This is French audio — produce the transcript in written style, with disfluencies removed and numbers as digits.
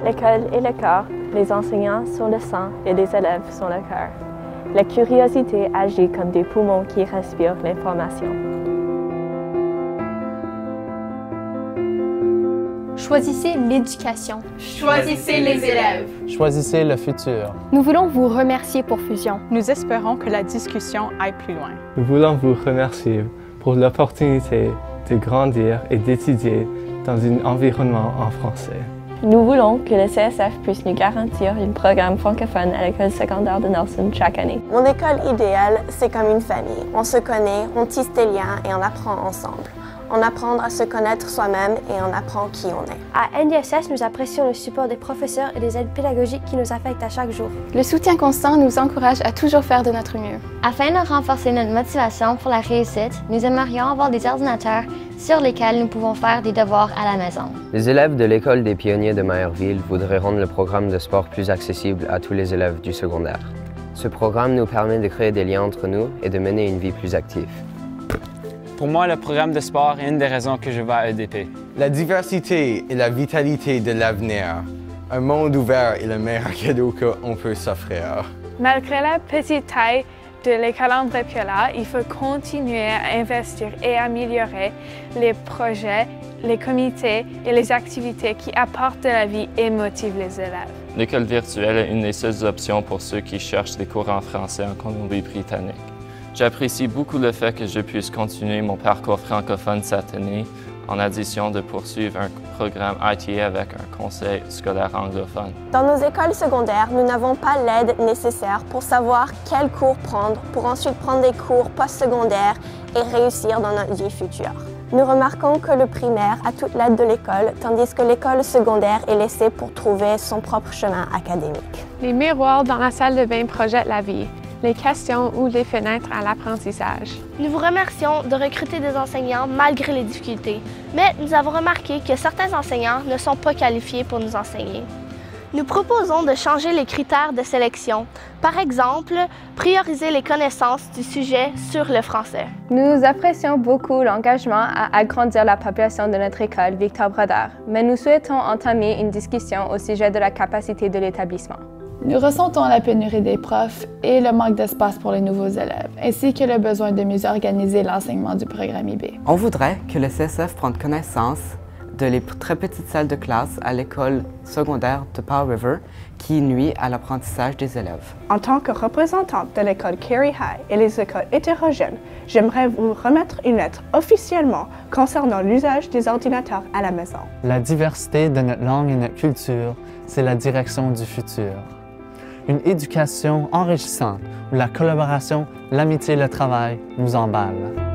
L'école est le corps, les enseignants sont le sang et les élèves sont le cœur. La curiosité agit comme des poumons qui respirent l'information. Choisissez l'éducation. Choisissez les élèves. Choisissez le futur. Nous voulons vous remercier pour Fusion. Nous espérons que la discussion aille plus loin. Nous voulons vous remercier pour l'opportunité de grandir et d'étudier dans un environnement en français. Nous voulons que le CSF puisse nous garantir un programme francophone à l'école secondaire de Nelson chaque année. Mon école idéale, c'est comme une famille. On se connaît, on tisse des liens et on apprend ensemble. On apprend à se connaître soi-même et on apprend qui on est. À NDSS, nous apprécions le support des professeurs et des aides pédagogiques qui nous affectent à chaque jour. Le soutien constant nous encourage à toujours faire de notre mieux. Afin de renforcer notre motivation pour la réussite, nous aimerions avoir des ordinateurs sur lesquels nous pouvons faire des devoirs à la maison. Les élèves de l'École des pionniers de Maillardville voudraient rendre le programme de sport plus accessible à tous les élèves du secondaire. Ce programme nous permet de créer des liens entre nous et de mener une vie plus active. Pour moi, le programme de sport est une des raisons que je vais à EDP. La diversité et la vitalité de l'avenir. Un monde ouvert est le meilleur cadeau qu'on peut s'offrir. Malgré la petite taille de l'école André Piola, il faut continuer à investir et améliorer les projets, les comités et les activités qui apportent de la vie et motivent les élèves. L'école virtuelle est une des seules options pour ceux qui cherchent des cours en français en Colombie-Britannique. J'apprécie beaucoup le fait que je puisse continuer mon parcours francophone cette année, en addition de poursuivre un programme ITA avec un conseil scolaire anglophone. Dans nos écoles secondaires, nous n'avons pas l'aide nécessaire pour savoir quels cours prendre, pour ensuite prendre des cours postsecondaires et réussir dans notre vie future. Nous remarquons que le primaire a toute l'aide de l'école, tandis que l'école secondaire est laissée pour trouver son propre chemin académique. Les miroirs dans la salle de bain projettent la vie. Les questions ou les fenêtres à l'apprentissage. Nous vous remercions de recruter des enseignants malgré les difficultés, mais nous avons remarqué que certains enseignants ne sont pas qualifiés pour nous enseigner. Nous proposons de changer les critères de sélection. Par exemple, prioriser les connaissances du sujet sur le français. Nous apprécions beaucoup l'engagement à agrandir la population de notre école Victor Brodeur, mais nous souhaitons entamer une discussion au sujet de la capacité de l'établissement. Nous ressentons la pénurie des profs et le manque d'espace pour les nouveaux élèves, ainsi que le besoin de mieux organiser l'enseignement du programme IB. On voudrait que le CSF prenne connaissance de les très petites salles de classe à l'école secondaire de Powell River qui nuit à l'apprentissage des élèves. En tant que représentante de l'école Carey High et les écoles hétérogènes, j'aimerais vous remettre une lettre officiellement concernant l'usage des ordinateurs à la maison. La diversité de notre langue et notre culture, c'est la direction du futur. Une éducation enrichissante où la collaboration, l'amitié et le travail nous emballent.